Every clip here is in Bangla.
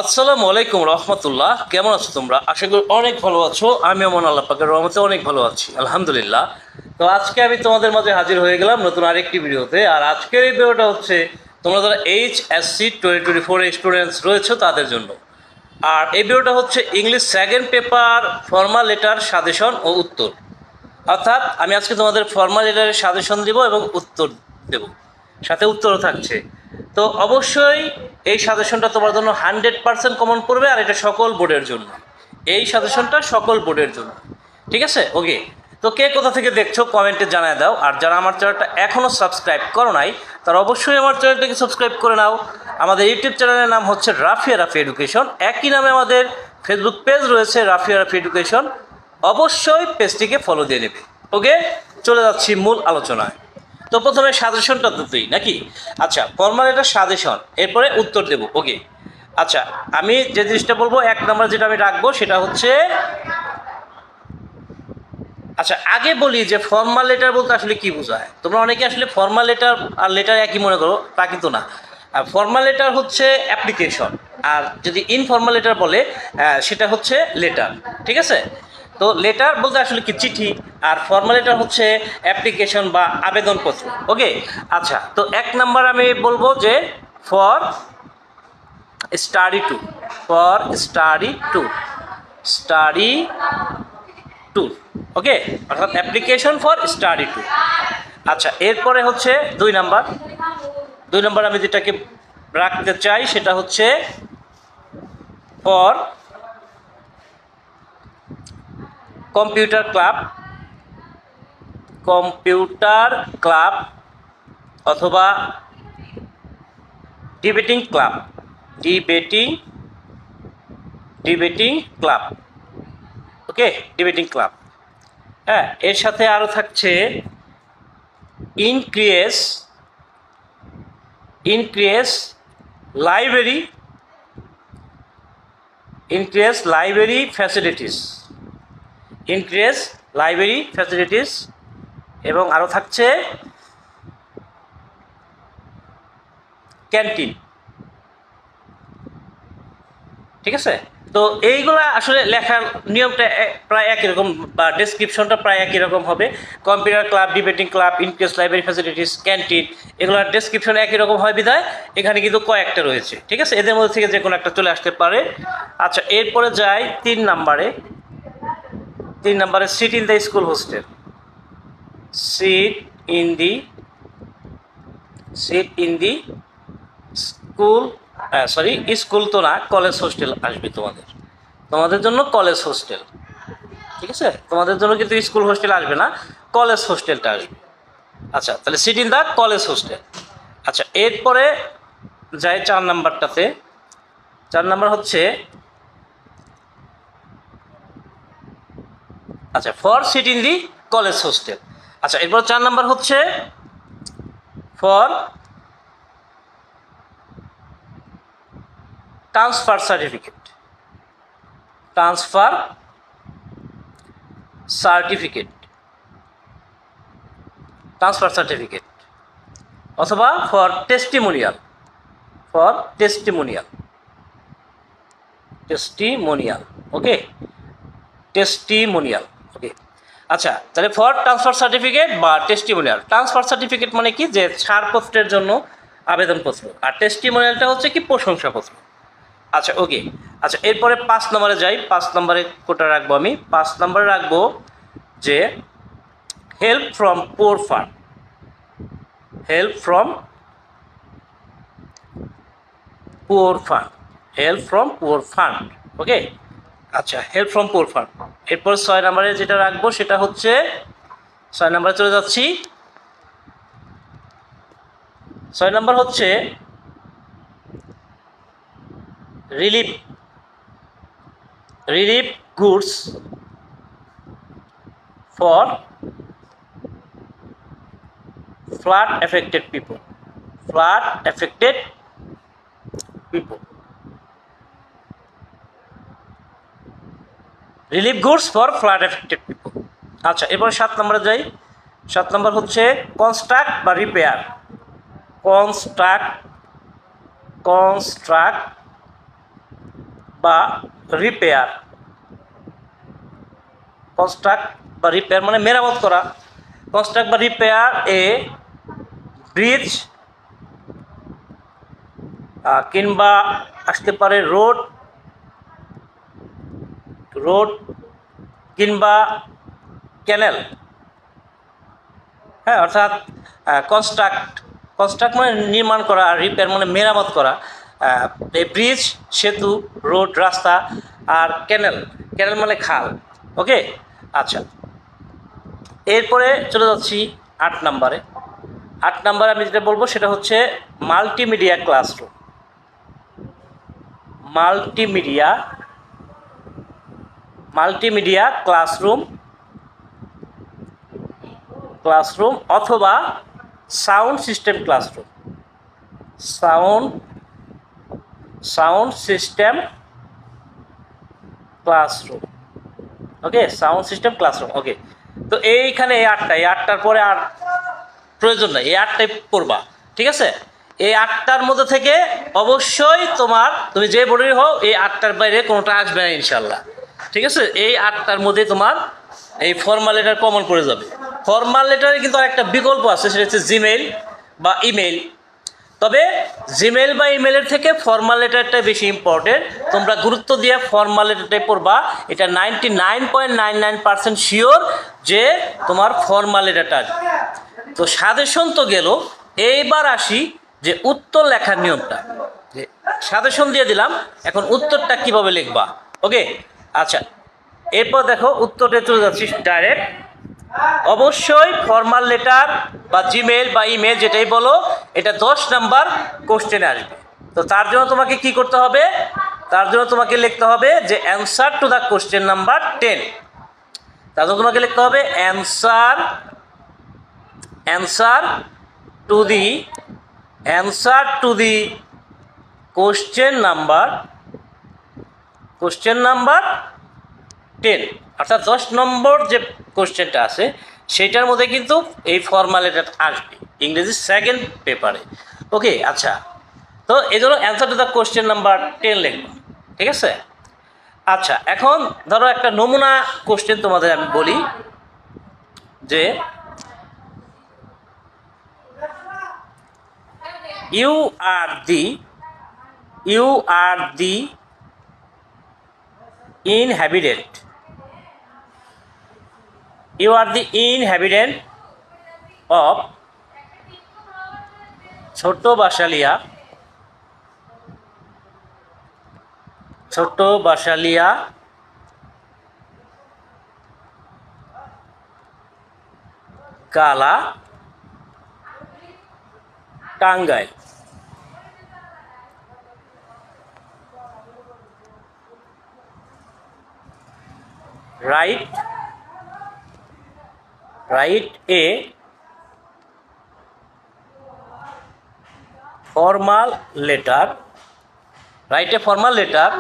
আসসালামু আলাইকুম রহমতুল্লাহ। কেমন আছো তোমরা? আশা করি অনেক ভালো আছো। আমি মন আল্লাহ পাকের রহমতে অনেক ভালো আছি, আলহামদুলিল্লাহ। তো আজকে আমি তোমাদের মাঝে হাজির হয়ে গেলাম নতুন আরেকটি ভিডিওতে। আর আজকের এই ভিডিওটা হচ্ছে তোমরা যারা HSC 2024 স্টুডেন্টস রয়েছে তাদের জন্য। আর এই ভিডিওটা হচ্ছে English second paper formal letter suggestion ও উত্তর। অর্থাৎ আমি আজকে তোমাদের ফর্মাল লেটারের সাজেশন দেব এবং উত্তর দেব, সাথে উত্তরও থাকছে। তো অবশ্যই এই সাজেশনটা তোমার জন্য 100% কমন পড়বে, আর এটা সকল বোর্ডের জন্য। এই সাজেশনটা সকল বোর্ডের জন্য, ঠিক আছে? ওকে, তো কে কোথা থেকে দেখছো কমেন্টে জানায় দাও। আর যারা আমার চ্যানেলটা এখনও সাবস্ক্রাইব করো নাই তারা অবশ্যই আমার চ্যানেলটাকে সাবস্ক্রাইব করে নাও। আমাদের ইউটিউব চ্যানেলের নাম হচ্ছে রাফিয়া রাফি এডুকেশন। একই নামে আমাদের ফেসবুক পেজ রয়েছে রাফিয়া রাফি এডুকেশন। অবশ্যই পেজটিকে ফলো দিয়ে নেবে। ওকে, চলে যাচ্ছি মূল আলোচনায়। তো প্রথমে সাজেশনটা দুটোই নাকি? আচ্ছা, ফর্মাল এটা সাজেশন, এরপরে উত্তর দেব। ওকে, আচ্ছা, আমি যে জিনিসটা বলবো, এক নম্বর যেটা আমি রাখবো সেটা হচ্ছে, আচ্ছা আগে বলি যে ফর্মাল লেটার বলতে আসলে কি বোঝায়। তোমরা অনেকে আসলে ফর্মাল লেটার আর লেটার একই মনে করো, তা কিন্তু না। ফর্মাল লেটার হচ্ছে অ্যাপ্লিকেশন, আর যদি ইনফর্মাল লেটার বলে সেটা হচ্ছে লেটার, ঠিক আছে? তো লেটার বলতে আসলে কি চিঠি, আর ফর্মাল লেটার হচ্ছে অ্যাপ্লিকেশন বা আবেদনপত্র। ওকে, আচ্ছা, তো এক নাম্বার আমি বলবো যে for study tour, for study tour, study tour. Okay, অর্থাৎ অ্যাপ্লিকেশন ফর স্টাডি ট্যুর। আচ্ছা, এরপরে হচ্ছে দুই নাম্বার আমি যেটাকে রাখতে চাই সেটা হচ্ছে for computer club, computer club অথবা ডিবেটিং ক্লাব, ডিবেটিং ক্লাব। ওকে, ডিবেটিং ক্লাব। হ্যাঁ, এর সাথে আরও থাকছে ইনক্রিয়েস লাইব্রেরি ফ্যাসিলিটিস, এবং আরও থাকছে ক্যান্টিন, ঠিক আছে? তো এইগুলা আসলে লেখার নিয়মটা প্রায় একই রকম, বা ডেসক্রিপশনটা প্রায় একই রকম হবে। Computer club, debating club, increase library facilities, canteen, এগুলোর ডেসক্রিপশন একই রকম হয় বিধায় এখানে কিন্তু কয়েকটা রয়েছে, ঠিক আছে? এদের মধ্যে থেকে যে কোনো একটা চলে আসতে পারে। আচ্ছা, এরপরে যাই তিন নাম্বারে seat in the school hostel, seat in the school, school তো না, কলেজ হোস্টেল আসবে তোমাদের জন্য, কলেজ হোস্টেল, ঠিক আছে? তোমাদের জন্য কিন্তু স্কুল হোস্টেল আসবে না, কলেজ হোস্টেলটা আসবে। আচ্ছা, তাহলে seat in the college hostel. আচ্ছা, এরপরে যাই চার নাম্বারটাতে। চার নাম্বার হচ্ছে, আচ্ছা, for seat in the college hostel. আচ্ছা, এরপর চার নাম্বার হচ্ছে ফর ট্রান্সফার সার্টিফিকেট অথবা for testimonial, okay, testimonial. Okay, আচ্ছা, তাহলে ফর ট্রান্সফার সার্টিফিকেট বা টেস্টিমোনিয়াল। ট্রান্সফার সার্টিফিকেট মানে কি, যে ছাড়পত্রের জন্য আবেদনপত্র, আর টেস্টিমোনিয়ালটা হচ্ছে কি, প্রশংসাপত্র। আচ্ছা, ওকে, আচ্ছা, এরপরে 5 নম্বরে যাই। 5 নম্বরে কোটা রাখবো আমি, 5 নম্বরে রাখবো যে হেল্প ফ্রম পুয়ার ফান্ড, ওকে, আচ্ছা, হেল্প ফ্রম পুয়ার ফান্ড। এরপর 6 নম্বরে যেটা রাখবো সেটা হচ্ছে, 6 নম্বরে চলে যাচ্ছি। 6 নম্বর হচ্ছে relief goods for flood affected people, relief goods for flood affected people. আচ্ছা, এরপর 7 নম্বরে যাই। 7 নম্বর হচ্ছে কনস্ট্রাক্ট বা রিপেয়ার, কনস্ট্রাক্ট বা রিপেয়ার, কনস্ট্রাক্ট বা রিপেয়ার মানে মেরামত করা, কনস্ট্রাক্ট বা রিপেয়ার এ ব্রিজ, কিংবা আসতে পারে রোড, কিংবা ক্যানেল। হ্যাঁ, অর্থাৎ কনস্ট্রাক্ট মানে নির্মাণ করা, আর রিপেয়ার মানে মেরামত করা। এই ব্রিজ, সেতু, রোড, রাস্তা, আর ক্যানেল মানে খাল। ওকে, আচ্ছা, এরপরে চলে যাচ্ছি 8 নম্বরে। 8 নম্বরে আমি যেটা বলবো সেটা হচ্ছে মাল্টিমিডিয়া ক্লাসরুম। মাল্টিমিডিয়া ক্লাসরুম অথবা sound system classroom. Sound system classroom. Okay, sound system classroom. Okay, তো এইখানে এই 8টার পরে আর প্রয়োজন নাই, এই 8টাই পড়বা, ঠিক আছে? এই 8টার মধ্যে থেকে অবশ্যই তুমি যে বোর্ডেরই হও, এই 8টার বাইরে কোনোটা আসবে না ইনশাল্লাহ, ঠিক আছে? এই 8টার মধ্যে তোমার এই ফর্মাল লেটার কমন পড়ে যাবে। ফর্মাল লেটারে কিন্তু আরেকটা বিকল্প আছে, সেটা হচ্ছে জিমেইল বা ইমেইল। তবে জিমেইল বা ইমেইলের থেকে ফর্মাল লেটারটাই বেশি ইম্পর্টেন্ট। তোমরা গুরুত্ব দিয়ে ফর্মাল লেটারটাই পড়বা। এটা 99.99% শিওর যে তোমার ফর্মাল লেটারটা আসবে। তো সাজেশন তো গেল, এইবার আসি যে উত্তর লেখার নিয়মটা। যে সাজেশন দিয়ে দিলাম, এখন উত্তরটা কিভাবে লিখবা। ওকে, আচ্ছা, এরপর দেখো উত্তরটা চলে যাচ্ছি ডাইরেক্ট। অবশ্যই ফর্মাল লেটার বা জিমেল বা ইমেল যেটাই বলো, এটা 10 নাম্বার কোশ্চেনে আসবে। তো তার জন্য তোমাকে কি করতে হবে? তার জন্য তোমাকে লিখতে হবে যে answer to the question number 10। তার জন্য তোমাকে লিখতে হবে answer to the question number 10, অর্থাৎ 10 নম্বর যে কোশ্চেনটা আছে সেটার মধ্যে কিন্তু এই ফর্মাল লেটার আসবে ইংরেজি সেকেন্ড পেপারে। ওকে, আচ্ছা, তো এই জন্য answer to the question number 10 লিখবো, ঠিক আছে? আচ্ছা, এখন ধরো একটা নমুনা কোশ্চেন তোমাদের আমি বলি যে you are the inhabitant of ছোট বাসালিয়া গালা, Tangail. write a formal letter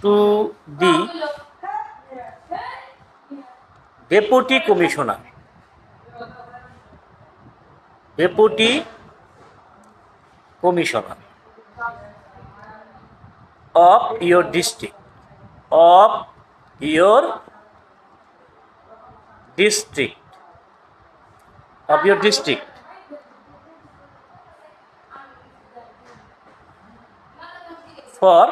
to the deputy commissioner of your district for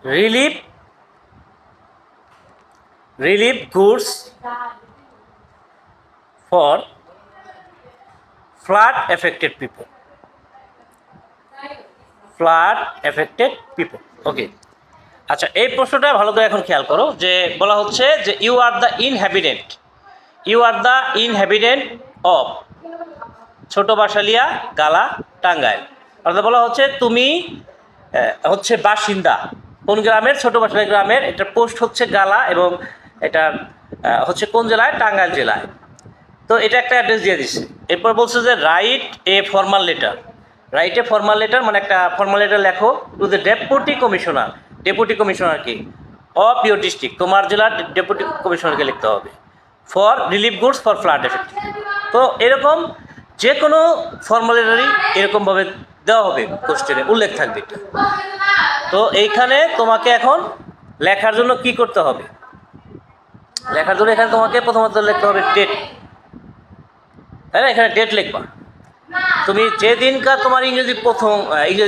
relief goods for flood affected people. ওকে, আচ্ছা, এই প্রশ্নটা ভালো করে এখন খেয়াল করো। যে বলা হচ্ছে যে you are the inhabitant of ছোট বাসালিয়া, গালা, টাঙ্গাইল। অর্থাৎ বলা হচ্ছে তুমি হচ্ছে বাসিন্দা কোন গ্রামের? ছোট বাসালিয়া গ্রামের। এটার পোস্ট হচ্ছে গালা এবং এটা হচ্ছে কোন জেলায়? টাঙ্গাইল জেলায়। তো এটা একটা অ্যাড্রেস দিয়ে দিচ্ছে। এরপর বলছে যে রাইট এ ফর্মাল লেটার মানে একটা ফর্মাল লেটার লেখো টু দ্য ডেপুটি কমিশনার কি অফ ইউর ডিস্ট্রিক্ট, তোমার জেলার ডেপুটি কমিশনারকে লিখতে হবে। For relief goods for flood effect. তো এরকম যে কোনো ফর্মুলারি এরকমভাবে দেওয়া হবে, কোশ্চেনে উল্লেখ থাকবে এটা। তো এইখানে তোমাকে এখন লেখার জন্য কি করতে হবে? লেখার জন্য এখানে তোমাকে প্রথমত লিখতে হবে ডেট, তাই না? এখানে ডেট লিখবা। তুমি যেদিনকার তোমার ইংরেজি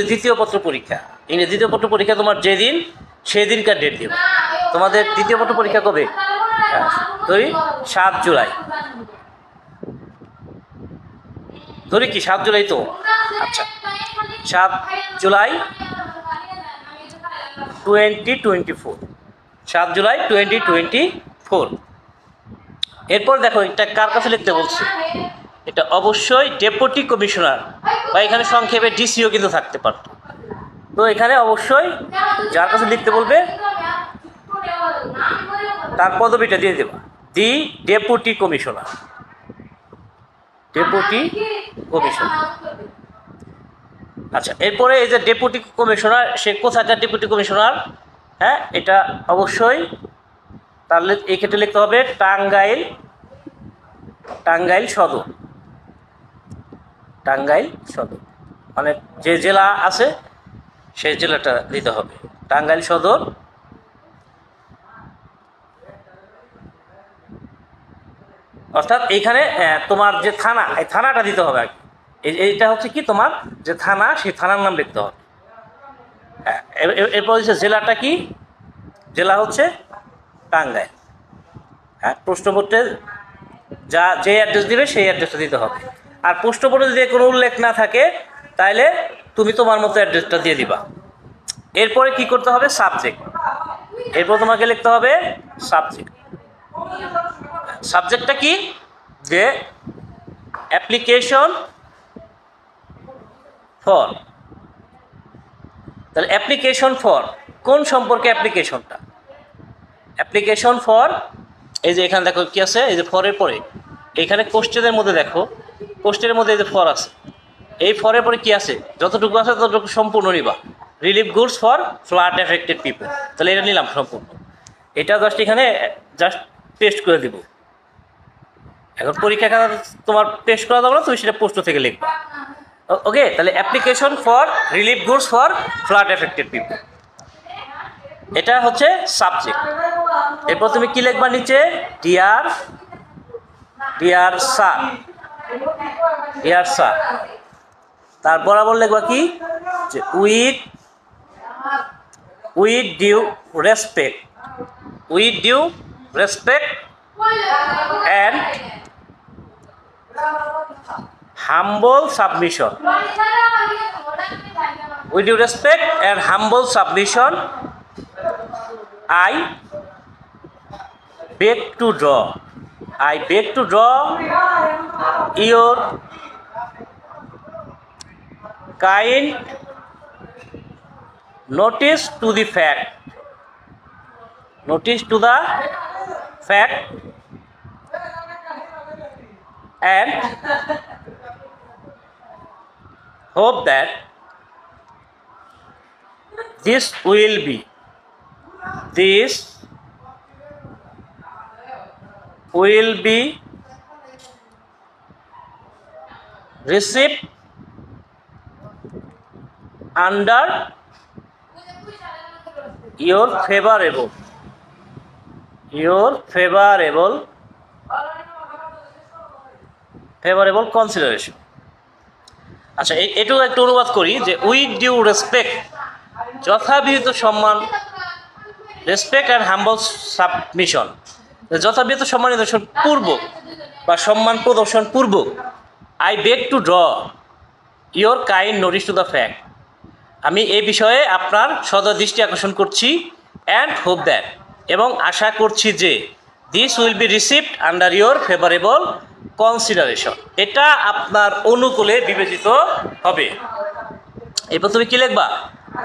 দ্বিতীয় পত্র পরীক্ষা, ইংরেজি দ্বিতীয় পত্র পরীক্ষা তোমার যেদিন, সেদিনকার ডেট দেবে। তোমাদের দ্বিতীয় পত্র পরীক্ষা কবে? ধরি 7 জুলাই, ধরি কি 7 জুলাই তো? আচ্ছা, 7 জুলাই 2024, 7 জুলাই 2024। এরপর দেখো এটা কার কাছে লিখতে বলছে? এটা অবশ্যই ডেপুটি কমিশনার, বা এখানে সংক্ষেপে ডিসিও কিন্তু থাকতে পারত। তো এখানে অবশ্যই যার কাছে লিখতে বলবে তার পদবিটা দিয়ে দেবা, দি ডেপুটি কমিশনার, ডেপুটি কমিশনার। আচ্ছা, এরপরে এই যে ডেপুটি কমিশনার, সে কোথাকার ডেপুটি কমিশনার? হ্যাঁ, এটা অবশ্যই তাহলে এই ক্ষেত্রে লিখতে হবে টাঙ্গাইল সদর, টাঙ্গাইল সদর, মানে যে জেলা আছে সেই জেলাটা দিতে হবে, টাঙ্গাইল সদর। অর্থাৎ এইখানে তোমার যে থানা, এই থানাটা দিতে হবে আগে। এইটা হচ্ছে কি তোমার যে থানা, সেই থানার নাম লিখতে হবে। এরপর হচ্ছে জেলাটা কি? জেলা হচ্ছে টাঙ্গাইল। হ্যাঁ, প্রশ্নপত্রে যে অ্যাড্রেস দিবে সেই অ্যাড্রেসটা দিতে হবে। আর প্রশ্নপত্রে যদি কোনো উল্লেখ না থাকে তাহলে তুমি তোমার মতো অ্যাড্রেসটা দিয়ে দিবা। এরপরে কি করতে হবে? সাবজেক্ট। এরপর তোমাকে লিখতে হবে সাবজেক্ট। সাবজেক্টটা কি? যে অ্যাপ্লিকেশন ফর। তাহলে অ্যাপ্লিকেশন ফর কোন সম্পর্কে? অ্যাপ্লিকেশনটা, অ্যাপ্লিকেশন ফর। এই যে এখানে দেখো কি আছে, এই যে ফরের পরে এখানে কোশ্চেনের মধ্যে দেখো, কোশ্চেনের মধ্যে এই যে ফর আছে, এই ফরের পরে কি আছে? যতটুকু আছে ততটুকু সম্পূর্ণ নিবা। Relief goods for flood affected people, তাহলে এটা নিলাম সম্পূর্ণ। এটা জাস্ট এখানে জাস্ট পেস্ট করে দিব। এখন পরীক্ষা তোমার পেস্ট করা যাবে না, তুমি সেটা প্রশ্ন থেকে লিখবা। ওকে, তাহলে application for relief goods for flood affected people, এটা হচ্ছে সাবজেক্ট। এরপর তুমি কি লিখবা নিচে? Dear sir, dear sir. তার বরাবর লিখবা কি? যে with due respect, with due respect and humble submission, with due respect and humble submission I beg to draw your kind notice to the fact and hope that this will be received under your favorable consideration. আচ্ছা, এটুকু একটু অনুবাদ করি যে উইথ ডিউ রেসপেক্ট, যথাবিহিত সম্মান, রেসপেক্ট অ্যান্ড হাম্বল সাবমিশন, যথাবিহিত সম্মান নিদর্শন পূর্বক বা সম্মান প্রদর্শন পূর্বক, I beg two draw your kind notice to the fact, আমি এই বিষয়ে আপনার সদয় দৃষ্টি আকর্ষণ করছি, অ্যান্ড হোপ দ্যাট, এবং আশা করছি যে, this will be received under your favourable consideration, এটা আপনার অনুকূলে বিবেচিত হবে। এরপর তুমি কি লিখবা?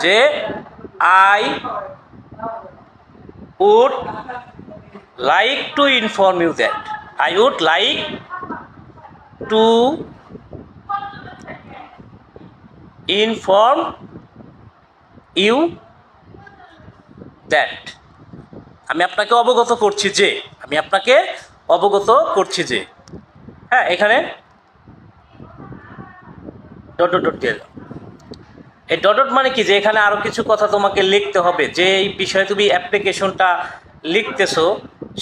যে I would like to inform you that, I would like to inform you that, আমি আপনাকে অবগত করছি যে, আমি আপনাকে অবগত করছি যে হ্যাঁ এখানে ডট ডট ডট দিয়ে দাও। এই ডট ডট মানে কি যে এখানে আরও কিছু কথা তোমাকে লিখতে হবে, যে এই বিষয়ে তুমি অ্যাপ্লিকেশনটা লিখতেছো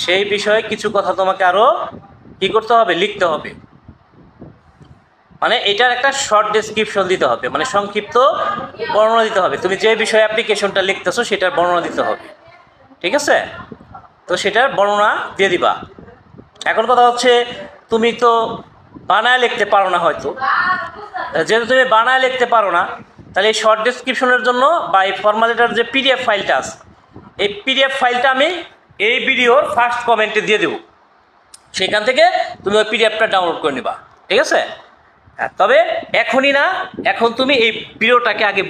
সেই বিষয়ে কিছু কথা তোমাকে আরও কী করতে হবে, লিখতে হবে। মানে এটার একটা শর্ট ডেসক্রিপশন দিতে হবে, মানে সংক্ষিপ্ত বর্ণনা দিতে হবে। তুমি যে বিষয়ে অ্যাপ্লিকেশনটা লিখতেছো সেটার বর্ণনা দিতে হবে, ঠিক আছে? তো সেটার বর্ণনা দিয়ে দিবা। এখন কথা হচ্ছে তুমি তো বানায় লিখতে পারো না হয়তো, যেহেতু তুমি বানায় লিখতে পারো না তাহলে এই শর্ট ডেসক্রিপশনের জন্য বা এই ফর্মালিটার যে পিডিএফ ফাইলটা আছে এই পিডিএফ ফাইলটা আমি এই ভিডিওর ফার্স্ট কমেন্টে দিয়ে দেবো, সেখান থেকে তুমি ওই পিডিএফটা ডাউনলোড করে নিবা, ঠিক আছে? হ্যাঁ, তবে এখনই না, এখন তুমি এই ভিডিওটাকে আগে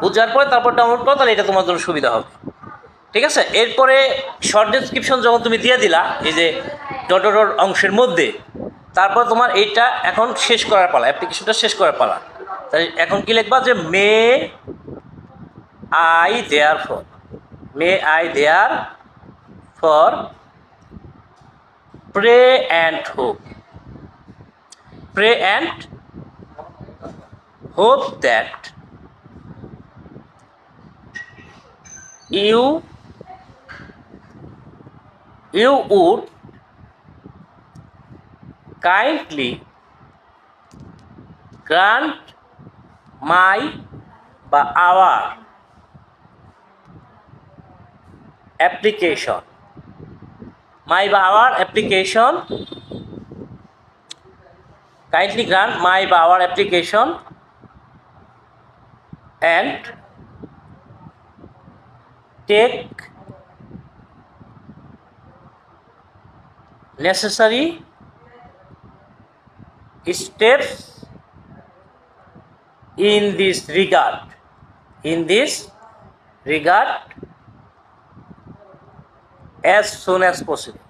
বুঝার পরে তারপর ডাউনলোড করো, তাহলে এটা তোমার জন্য সুবিধা হবে, ঠিক আছে? এরপরে শর্ট ডেসক্রিপশন যখন তুমি দিয়ে দিলা এই যে ডট ডট ডট অংশের মধ্যে, তারপর তোমার এইটা এখন শেষ করার পালা, অ্যাপ্লিকেশনটা শেষ করার পালা। তাই এখন কি লিখবা যে may I therefore pray and hope that you would kindly grant my বা our application kindly grant my বা our application and take necessary steps in this regard as soon as possible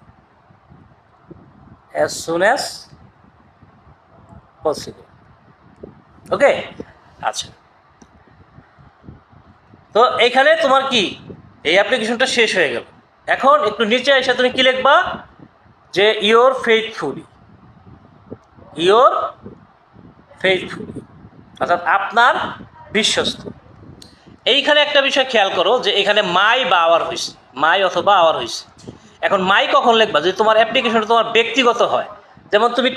ওকে। আচ্ছা, তো এইখানে তোমার কি এই অ্যাপ্লিকেশনটা শেষ হয়ে গেল। এখন একটু নিচে এসে তুমি কি লিখবা যে ইয়োর ফেইথফুলি অর্থাৎ আপনার বিশ্বস্ত। এইখানে একটা বিষয় খেয়াল করো যে এখানে মাই বা আওয়ার হয়েছে, মাই অথবা আওয়ার হয়েছে। এখন মাই কখন লিখবা যদি তোমার অ্যাপ্লিকেশনটা তোমার ব্যক্তিগত হয়, যেমন তুমি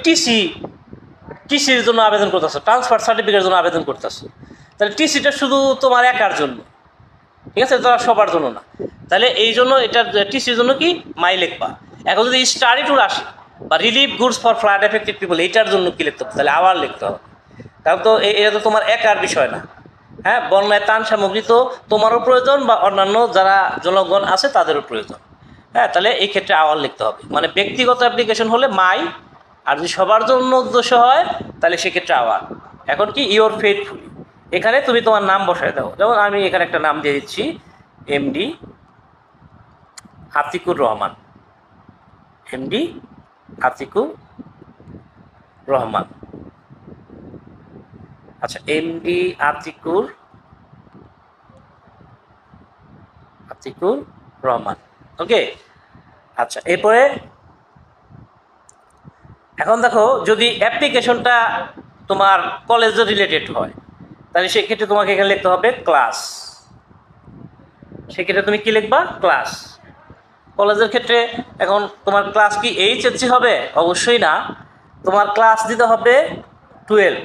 টিসির জন্য আবেদন করতেছো, ট্রান্সফার সার্টিফিকেটের জন্য আবেদন করতেছো, তাহলে টিসিটা শুধু তোমার একার জন্য, ঠিক আছে, তারা সবার জন্য না। তাহলে এই জন্য এটা টিসির জন্য কি মাই লিখবা। এখন যদি স্টাডি ট্যুর আসে বা relief goods for flood affected people, এইটার জন্য কি লিখতে হবে, তাহলে আবার লিখতে হবে। কারণ তো এটা তো তোমার একার বিষয় না, হ্যাঁ, বন্যায় ত্রাণ সামগ্রী তো তোমারও প্রয়োজন বা অন্যান্য যারা জনগণ আছে তাদেরও প্রয়োজন, হ্যাঁ, তাহলে এই ক্ষেত্রে আওয়ার লিখতে হবে। মানে ব্যক্তিগত অ্যাপ্লিকেশন হলে মাই, আর যদি সবার জন্য উদ্দেশ্য হয় তাহলে সেক্ষেত্রে আওয়ার। এখন কি ইয়োর ফেইথফুলি, এখানে তুমি তোমার নাম বসায় দাও। যেমন আমি এখানে একটা নাম দিয়ে দিচ্ছি এমডি আতিকুর রহমান, আচ্ছা, এমডি আতিকুর রহমান, ওকে। আচ্ছা, এরপরে এখন দেখো যদি অ্যাপ্লিকেশনটা তোমার কলেজের রিলেটেড হয় তাহলে সেক্ষেত্রে তোমাকে এখানে লিখতে হবে ক্লাস। সেক্ষেত্রে তুমি কি লিখবা, ক্লাস। কলেজের ক্ষেত্রে এখন তোমার ক্লাস কি এইচএসসি হবে? অবশ্যই না, তোমার ক্লাস দিতে হবে 12,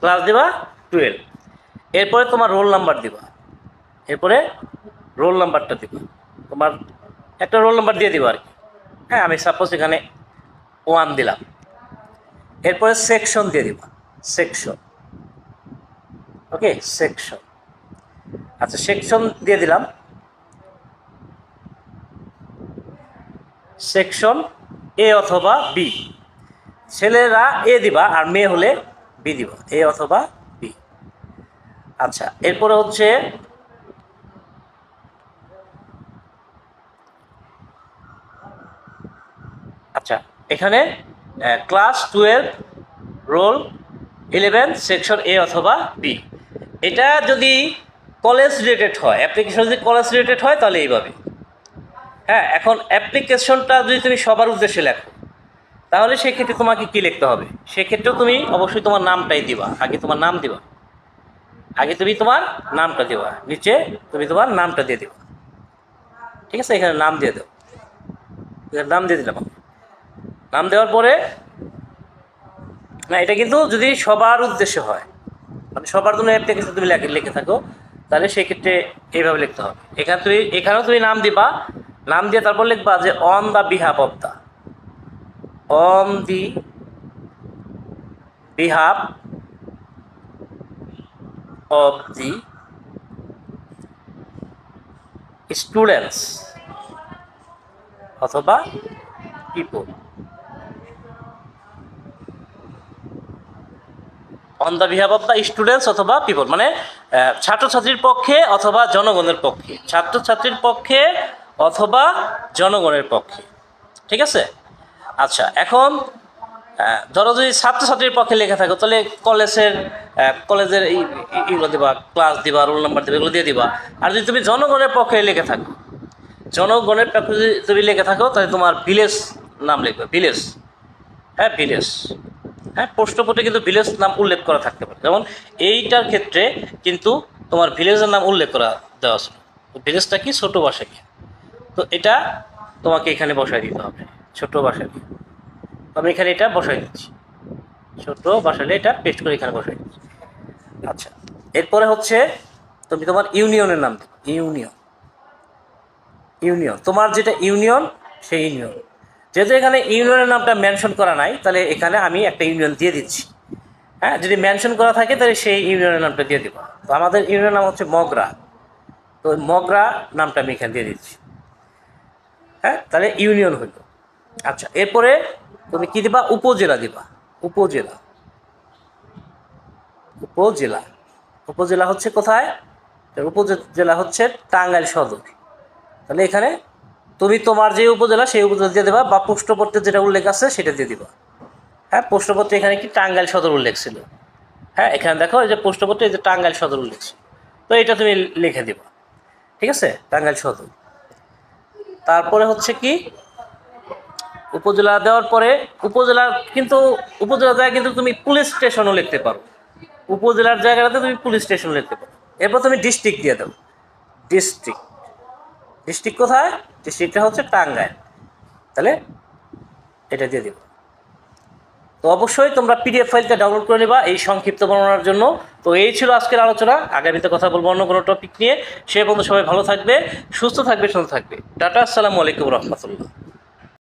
ক্লাস দিবা 12। এরপরে তোমার রোল নাম্বার দিবা, তোমার একটা রোল নাম্বার দিয়ে দিবা আর কি, হ্যাঁ, আমি সাপোজ এখানে 1 দিলাম। এরপরে সেকশন দিয়ে দিবা, ওকে, সেকশন। আচ্ছা, সেকশন দিয়ে দিলাম, সেকশন এ অথবা বি। ছেলেরা এ দিবা আর মেয়ে হলে বি দিবা, এ অথবা বি। আচ্ছা, এরপরে হচ্ছে আচ্ছা এখানে ক্লাস 12 রোল 11 সেকশন এ অথবা বি। এটা যদি কলেজ রিলেটেড হয়, অ্যাপ্লিকেশন যদি কলেজ রিলেটেড হয় তাহলে এইভাবে, হ্যাঁ। এখন অ্যাপ্লিকেশনটা যদি তুমি সবার উদ্দেশ্যে লেখো তাহলে সেক্ষেত্রে তোমাকে কি লিখতে হবে, সেক্ষেত্রেও তুমি অবশ্যই তোমার নামটাই দিবা, আগে তোমার নাম দিবা, আগে তুমি তোমার নামটা দিবা, নিচে তুমি তোমার নামটা দিয়ে দিবা। ঠিক আছে, এখানে নাম দিয়ে দাও, নাম দিয়ে দিলাম। নাম দেওয়ার পরে না, এটা কিন্তু যদি সবার উদ্দেশ্যে হয়, মানে সবার জন্য অ্যাপ্লিকেশন তুমি লিখে থাকো, তাহলে সেক্ষেত্রে এইভাবে লিখতে হবে। এখানেও তুমি নাম দিবা, নাম দিয়ে তারপর লিখবা যে on the behalf of the, on the behalf of the students অথবা people, on the behalf of the students অথবা পিপল, মানে ছাত্রছাত্রীর পক্ষে অথবা জনগণের পক্ষে, ছাত্রছাত্রীর পক্ষে অথবা জনগণের পক্ষে। ঠিক আছে। আচ্ছা, এখন ধরো যদি ছাত্রছাত্রীর পক্ষে লেখা থাকো, তাহলে কলেজের এইগুলো দিবা, ক্লাস দিবা, রোল নাম্বার দিবা, এগুলো দিয়ে দিবা। আর যদি তুমি জনগণের পক্ষে লেখা থাকো, জনগণের পক্ষে যদি তুমি লেখা থাকো, তাহলে তোমার ভিলেজ নাম লিখবে, ভিলেজ। হ্যাঁ, ভিলেজ। হ্যাঁ, প্রশ্নপত্রে কিন্তু ভিলেজ নাম উল্লেখ করা থাকতে পারে, যেমন এইটার ক্ষেত্রে কিন্তু তোমার ভিলেজের নাম উল্লেখ করা দেওয়া ছিল। ভিলেজটা কি, ছোট ভাষা কি, তো এটা তোমাকে এখানে বসায় দিতে হবে, ছোট ভাষা কি। আমি এখানে এটা বসাই দিচ্ছি, ছোট বসালে এটা পেস্ট করে এখানে বসাই দিচ্ছি। আচ্ছা, এরপরে হচ্ছে তুমি তোমার ইউনিয়নের নাম দেবে, ইউনিয়ন তোমার যেটা ইউনিয়ন, সেই ইউনিয়ন। যেহেতু এখানে ইউনিয়নের নামটা মেনশন করা নাই, তাহলে এখানে আমি একটা ইউনিয়ন দিয়ে দিচ্ছি। হ্যাঁ, যদি মেনশন করা থাকে তাহলে সেই ইউনিয়নের নামটা দিয়ে দেবো। তো আমাদের ইউনিয়নের নাম হচ্ছে মগরা, তো মগরা নামটা আমি এখানে দিয়ে দিচ্ছি। হ্যাঁ, তাহলে ইউনিয়ন হইল। আচ্ছা, এরপরে তুমি কি দিবা, উপজেলা দিবা, উপজেলা। উপজেলা, উপজেলা হচ্ছে কোথায়, উপজেলা হচ্ছে টাঙ্গাইল সদর। তাহলে এখানে তুমি তোমার যে উপজেলা সেই উপজেলা দিয়ে দেবা, বা প্রশ্নপত্রে যেটা উল্লেখ আছে সেটা দিয়ে দিবা। হ্যাঁ, প্রশ্নপত্রে এখানে কি টাঙ্গাইল সদর উল্লেখ ছিল। হ্যাঁ, এখানে দেখো এই যে প্রশ্নপত্রে এই যে টাঙ্গাইল সদর উল্লেখ ছিল, তো এটা তুমি লিখে দিবা। ঠিক আছে, টাঙ্গাইল সদর। তারপরে হচ্ছে কি, উপজেলা দেওয়ার পরে উপজেলার কিন্তু উপজেলা জায়গায় কিন্তু তুমি পুলিশ স্টেশনও লিখতে পারো, উপজেলার জায়গাটাতে তুমি পুলিশ স্টেশন লিখতে পারো। এরপর তুমি ডিস্ট্রিক্ট দিয়ে দাও, ডিস্ট্রিক্ট। ডিস্ট্রিক্ট কোথায়, ডিস্ট্রিক্টটা হচ্ছে টাঙ্গাইল, তাহলে এটা দিয়ে দেবো। তো অবশ্যই তোমরা পিডিএফ ফাইলটা ডাউনলোড করে নেবা এই সংক্ষিপ্ত বর্ণনার জন্য। তো এই ছিল আজকের আলোচনা, আগামীতে কথা বলবো অন্য কোনো টপিক নিয়ে। সে পর্যন্ত সবাই ভালো থাকবে, সুস্থ থাকবে, সুন্দর থাকবে। টাটা, আসসালামু আলাইকুম রহমতুল্লাহ।